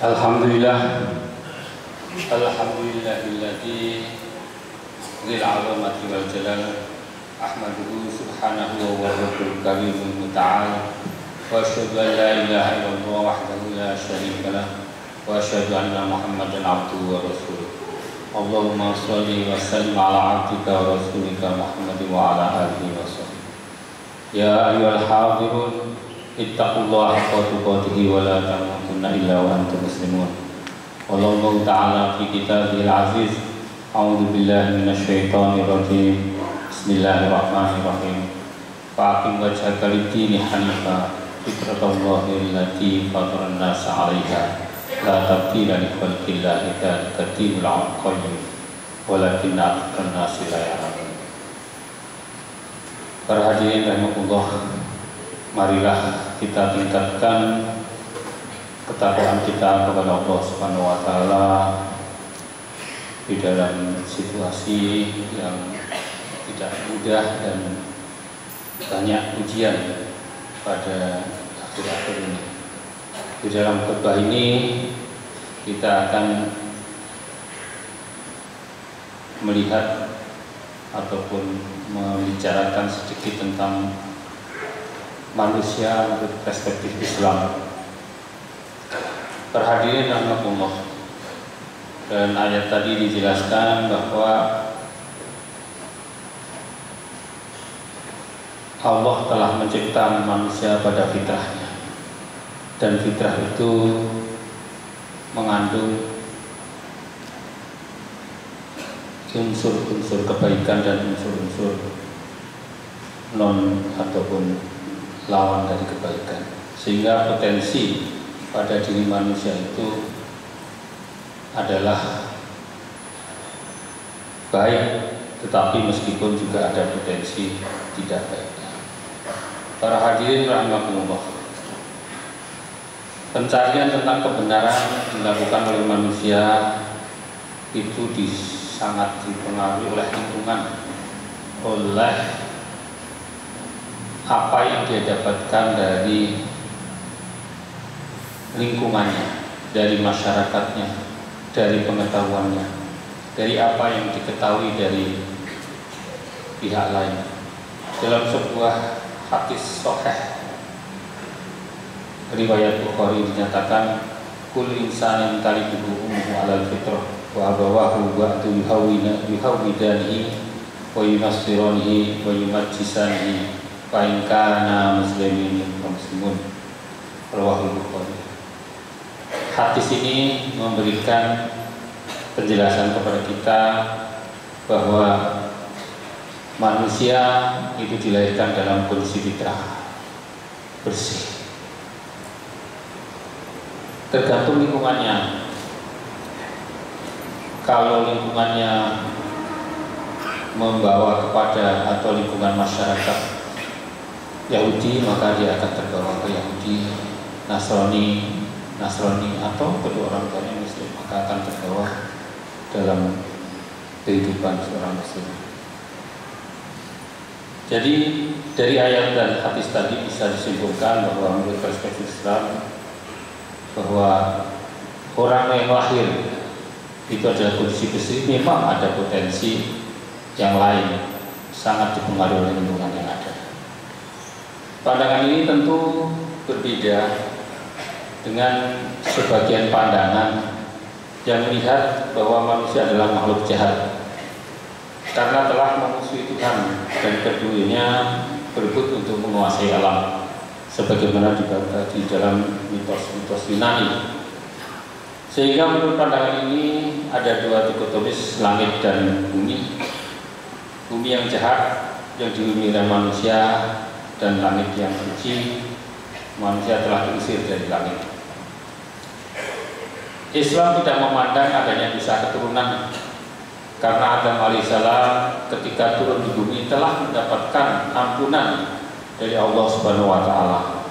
Alhamdulillah, alhamdulillahilladzi dzil 'azamati wal jalal ahmaduhu subhanahu wa rabbul karimul muta'al wa asyhadu an la ilaha illallah wahdahu la syarika lah wa asyhadu anna muhammadan 'abduhu wa rasuluh. Allahumma shalli wa sallim ala 'abdika wa rasulika Muhammadin wa ala alihi wa sahbihi. Ya ayyuhal hadirun ittaqullaha haqqa tuqatih wa la tamutunna illa wa antum muslimun. Wallahu ta'ala fi kitabil aziz. A'udzu billahi minasyaitonir rajim. Bismillahirrahmanirrahim. Faqim wajhaka lid-dini hanifa fitratallahi allati fataran nas 'alaiha la tabdila li khalqillahi dzalika dinul qayyim walakinna aktsarun nas la ya'lamun. Para hadirin rahimakumullah, marilah kita tingkatkan ketakwaan kita kepada Allah Subhanahu wa taala di dalam situasi yang tidak mudah dan banyak ujian pada akhir-akhir ini. Di dalam khutbah ini kita akan melihat ataupun membicarakan sedikit tentang manusia menurut perspektif Islam. Perhadirin rahmatullah, dan ayat tadi dijelaskan bahwa Allah telah mencipta manusia pada fitrahnya, dan fitrah itu mengandung unsur-unsur kebaikan dan unsur-unsur non ataupun lawan dari kebaikan, sehingga potensi pada diri manusia itu adalah baik, tetapi meskipun juga ada potensi tidak baiknya. Para hadirin rahimakumullah, pencarian tentang kebenaran dilakukan oleh manusia itu sangat dipengaruhi oleh lingkungan, oleh apa yang dia dapatkan dari lingkungannya, dari masyarakatnya, dari pengetahuannya, dari apa yang diketahui dari pihak lain. Dalam sebuah hadis sahih riwayat Bukhari dinyatakan, kul insanin talibuhu ummuhu alal fitrah wa abawahu ba'du yuhawidanihi wa yunassiranihi wa yumajjisanihi fa in kana muslimin wa muslimun. Rawahul Bukhari. Hadis ini memberikan penjelasan kepada kita bahwa manusia itu dilahirkan dalam kondisi fitrah, bersih. Tergantung lingkungannya. Kalau lingkungannya membawa kepada atau lingkungan masyarakat Yahudi, maka dia akan terbawa ke Yahudi. Nasrani atau kedua orang tuanya Muslim, maka akan terbawa dalam kehidupan seorang Muslim. Jadi dari ayat dan hadis tadi bisa disimpulkan bahwa menurut perspektif Islam, bahwa orang yang lahir itu adalah kondisi bersih, memang ada potensi yang lain, sangat dipengaruhi oleh lingkungan yang ada. Pandangan ini tentu berbeda dengan sebagian pandangan yang melihat bahwa manusia adalah makhluk jahat karena telah memusuhi Tuhan dan keduanya berebut untuk menguasai alam, sebagaimana dibahas di dalam mitos-mitos Yunani. Sehingga menurut pandangan ini ada dua dikotomis, langit dan bumi. Bumi yang jahat yang dihuni oleh manusia, dan langit yang suci, manusia telah diusir dari langit. Islam tidak memandang adanya dosa keturunan, karena Adam alaihissalam ketika turun di bumi telah mendapatkan ampunan dari Allah Subhanahu wa taala,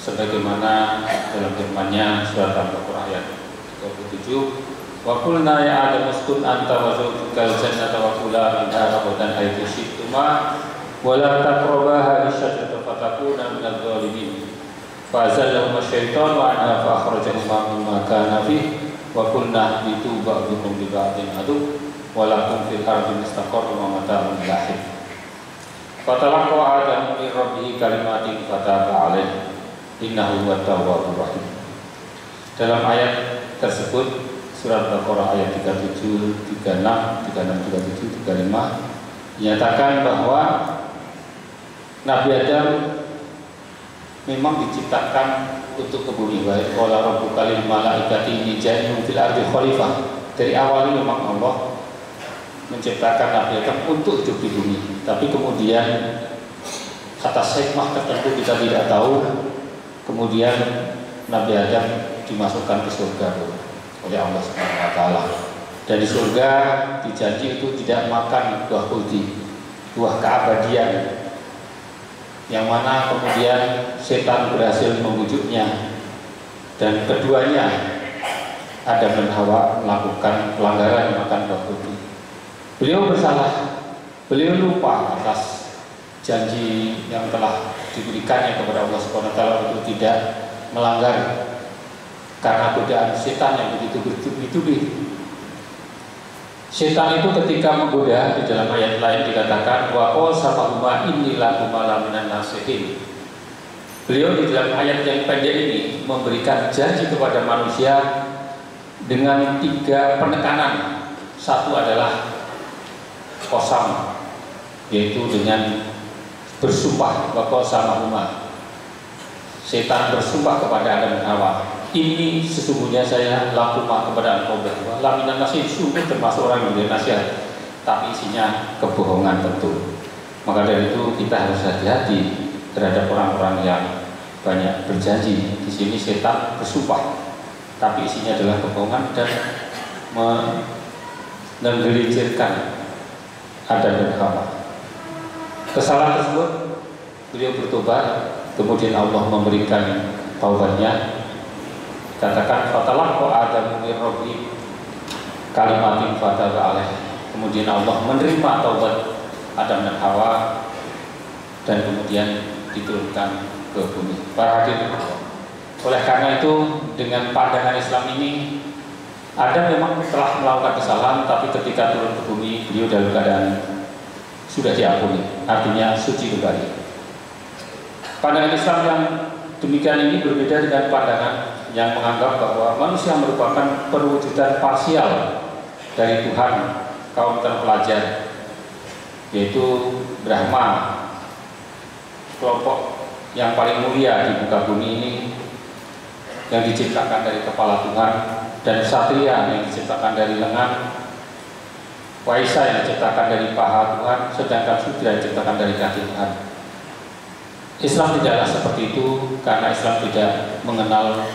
sebagaimana dalam firman-Nya surat Al-Baqarah ayat 37, wa qulna ya Adam uskun anta wa zawjukal jannata wa kula minha ragadan haitsu syi'tuma wa la taqrabu hadhihi syajarata fatakuna minadh-dhalimin. Fa'azallahum asy-syaitanu anha fa'akhrajahuma mimma kana fihi wa qulna ihbitu ba'dukum li ba'din adu wa lakum fil ardi mustaqarrun wa mata'un lahim. Fatalaqa Adamu min rabbih kalimatin fataba alaihi innahu huwat tawwabur rahim. Dalam ayat tersebut surat Baqarah ayat 37, 36, 37, 35 menyatakan bahwa Nabi Adam memang diciptakan untuk ke bumi. Wa qala rabbuka lil malaikati inni ja'ilun fil ardi khalifah. Dari awal memang Allah menciptakan Nabi Adam untuk hidup di bumi. Tapi kemudian atas hikmah tertentu kita tidak tahu, kemudian Nabi Adam dimasukkan ke surga oleh Allah Subhanahu wa taala. Dan di surga dijanji itu tidak makan buah khuldi, buah keabadian, yang mana kemudian setan berhasil membujuknya dan keduanya Adam dan Hawa melakukan pelanggaran makan buah khuldi. Beliau bersalah, beliau lupa atas janji yang telah diberikannya kepada Allah Subhanahu wa taala untuk tidak melanggar karena godaan setan yang begitu bertubi-tubi. Setan itu ketika menggoda, di dalam ayat lain dikatakan wa qasamahuma inni lakuma laminan nasihin. Beliau di dalam ayat yang pendek ini memberikan janji kepada manusia dengan 3 penekanan. Satu adalah qasam, yaitu dengan bersumpah. Wa qasamahuma, setan bersumpah kepada Adam dan Hawa, ini sesungguhnya saya lakuma kepada engkau berdua laminan nasihin, sungguh termasuk orang yang memberi nasihat, tapi isinya kebohongan tentu. Maka dari itu kita harus hati-hati terhadap orang-orang yang banyak berjanji. Di sini setan bersumpah, tapi isinya adalah kebohongan dan menggelincirkan Adam dan Hawa. Kesalahan tersebut beliau bertobat, kemudian Allah memberikan taubatnya. Katakan fatalaqa Adamu min rabbih kalimatin fataba alaihi. Kemudian Allah menerima taubat Adam dan Hawa dan kemudian diturunkan ke bumi. Para hadirin, oleh karena itu dengan pandangan Islam ini Adam memang telah melakukan kesalahan, tapi ketika turun ke bumi beliau dalam keadaan sudah diampuni, artinya suci kembali. Pandangan Islam yang demikian ini berbeda dengan pandangan yang menganggap bahwa manusia merupakan perwujudan parsial dari Tuhan kaum terpelajar, yaitu Brahma, kelompok yang paling mulia di muka bumi ini, yang diciptakan dari kepala Tuhan, dan Satria yang diciptakan dari lengan, Waisa yang diciptakan dari paha Tuhan, sedangkan Sudra diciptakan dari kaki Tuhan. Islam tidaklah seperti itu, karena Islam tidak mengenal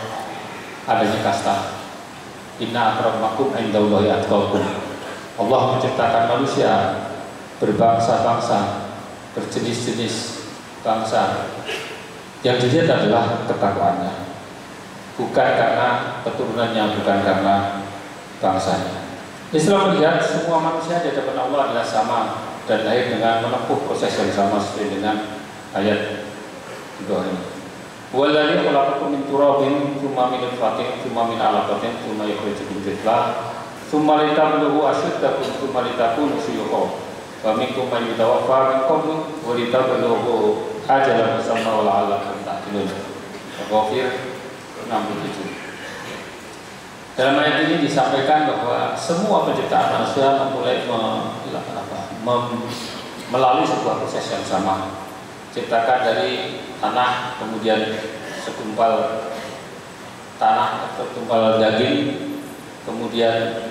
adanya kasta. Inna akramakum indallahi atqakum. Allah menciptakan manusia berbangsa-bangsa, berjenis-jenis bangsa. Yang dilihat adalah ketakwaannya, bukan karena keturunannya, bukan karena bangsanya. Islam melihat semua manusia di hadapan Allah adalah sama dan lahir dengan menempuh proses yang sama sesuai dengan ayat di bawah ini. Wallazi khalaqakum min turabin tsumma min nutfatin tsumma min 'alaqatin tsumma yukhrijukum tiflan tsumma litablughu ashuddakum tsumma litakunu syuyukha wa minkum man yutawaffa min qablu wa litablughu ajalan musamma wa la'allakum ta'qilun. Al-Ghafir 67. Dalam ayat ini disampaikan bahwa semua penciptaan manusia memulai melalui sebuah proses yang sama. Ciptakan dari tanah, kemudian segumpal tanah atau segumpal daging, kemudian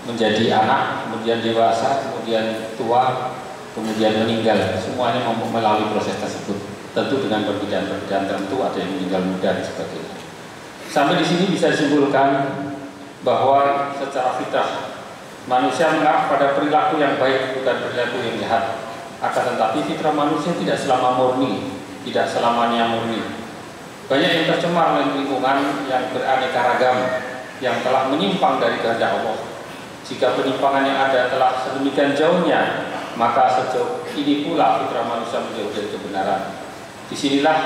menjadi anak, kemudian dewasa, kemudian tua, kemudian meninggal. Semuanya melalui proses tersebut. Tentu dengan perbedaan-perbedaan tertentu, ada yang meninggal muda dan sebagainya. Sampai di sini bisa disimpulkan bahwa secara fitrah manusia mengarah pada perilaku yang baik, bukan perilaku yang jahat. Akan tetapi fitrah manusia tidak selama murni, tidak selamanya murni. Banyak yang tercemar oleh lingkungan yang beraneka ragam, yang telah menyimpang dari kehendak Allah. Jika penyimpangan yang ada telah sedemikian jauhnya, maka sejauh ini pula fitrah manusia menjauh dari kebenaran. Disinilah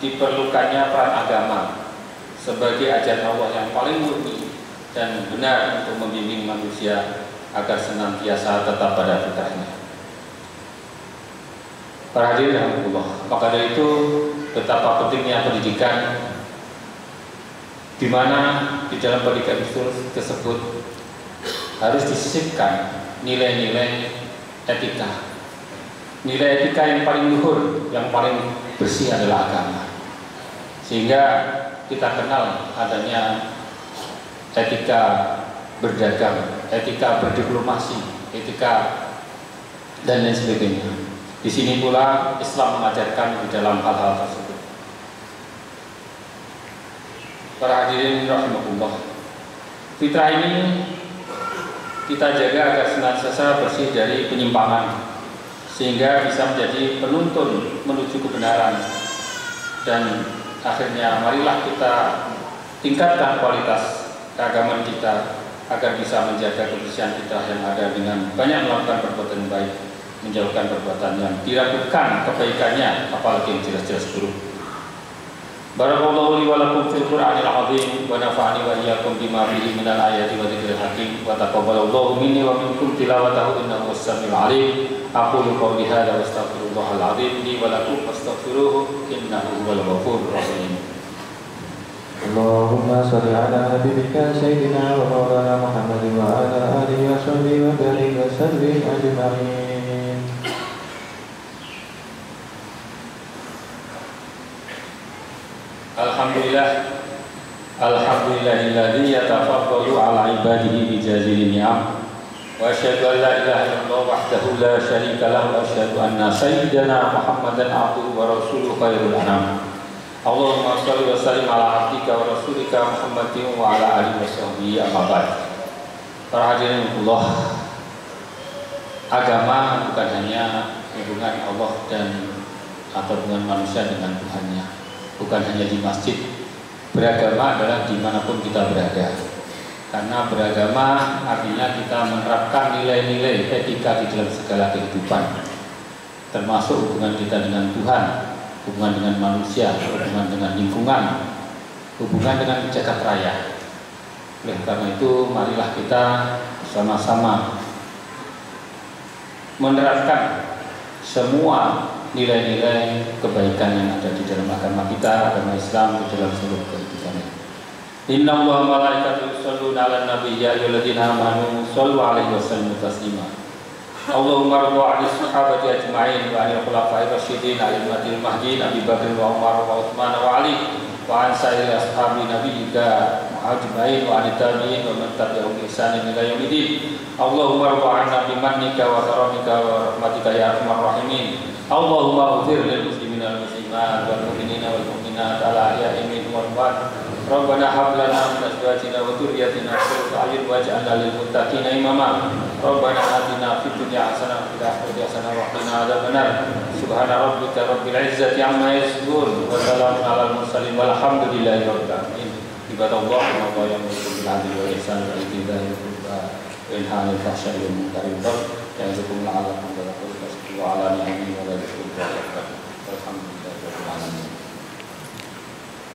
diperlukannya peran agama sebagai ajaran Allah yang paling murni dan benar untuk membimbing manusia agar senantiasa tetap pada fitrahnya. Para hadirin rahimakumullah, maka dari itu betapa pentingnya pendidikan, di mana di dalam pendidikan tersebut harus disisipkan nilai-nilai etika. Nilai etika yang paling luhur, yang paling bersih adalah agama. Sehingga kita kenal adanya etika berdagang, etika berdiplomasi, etika dan lain sebagainya. Di sini pula Islam mengajarkan di dalam hal-hal tersebut. Para hadirin rahimakumullah, fitrah ini kita jaga agar senantiasa bersih dari penyimpangan, sehingga bisa menjadi penuntun menuju kebenaran. Dan akhirnya marilah kita tingkatkan kualitas keagamaan kita agar bisa menjaga kebersihan kita yang ada dengan banyak melakukan perbuatan baik, menjauhkan perbuatan yang diragukan kebaikannya, apalagi yang jelas-jelas buruk. Barakallahu li wa lakum fil Qur'anil azim wa nafa'ani wa iyyakum bima fihi minal ayati wa dzikril hakim wa taqabbalallahu minni wa minkum tilawatahu innahu was-sami'ul 'alim. Aqulu qawli hadza wa astaghfirullahal 'azim li wa lakum fastaghfiruhu innahu huwal ghafurur rahim. Allahumma shalli ala nabiyyika sayyidina wa maulana Muhammadin wa ala alihi wa sahbihi wa barik wa sallim ajma'in. Alhamdulillahilladzi yatafaddalu ala ibadihi bi jazili ni'am wa asyhadu an la ilaha illallah wahdahu la syarika lahu wa asyhadu anna sayyidana Muhammadan abduhu wa rasuluhu khairul anam. Allahumma shalli wa sallim ala abdika wa rasulika Muhammadin wa ala alihi wa sahbihi amma ba'd. Para hadirin Allah, agama bukan hanya hubungan Allah dan atau hubungan manusia dengan Tuhannya, bukan hanya di masjid. Beragama adalah dimanapun kita berada, karena beragama artinya kita menerapkan nilai-nilai etika di dalam segala kehidupan, termasuk hubungan kita dengan Tuhan, hubungan dengan manusia, hubungan dengan lingkungan, hubungan dengan jagat raya. Oleh karena itu, marilah kita sama-sama menerapkan semua nilai-nilai kebaikan yang ada di dalam agama kita, agama Islam, di dalam seluruh kehidupannya. Inna Allaha wa malaikatahu yusholluna 'alan nabi ya ayyuhalladzina amanu shollu 'alaihi wa sallimu taslima. Allahumma rضى عن الصحابة أجمعين وعن الخلفاء الراشدين الأئمة المهديين أبي بكر وعمر وعثمان وعلي وعن سائر أصحاب نبيك أجمعين وعن التابعين ومن تبعهم بإحسان إلى يوم الدين. Allahumma rضى عنا بمنك وكرمك ورحمتك يا أرحم الراحمين. Allahumma ighfir lil muslimina wal muslimat wal mu'minina wal mu'minat al ahya'i minhum wal amwat. Rabbana hab lana min azwajina wa dhurriyyatina qurrata a'yun waj'alna lil muttaqina imama. Rabbana atina fid dunya hasanah wa fil akhirati hasanah wa qina adzabannar. Subhana rabbika rabbil izzati amma yasifun wa salamun alal mursalin walhamdulillahi rabbil alamin. Ibadallah wa ya'muru bil 'adli wal ihsani wa ita'i dzil qurba wa yanha 'anil fahsya'i wal munkari wal baghi ya'idzukum la'allakum tadhakkarun wa 'ala ni'amihi wa la tashkurun. Alhamdulillahirabbil alamin.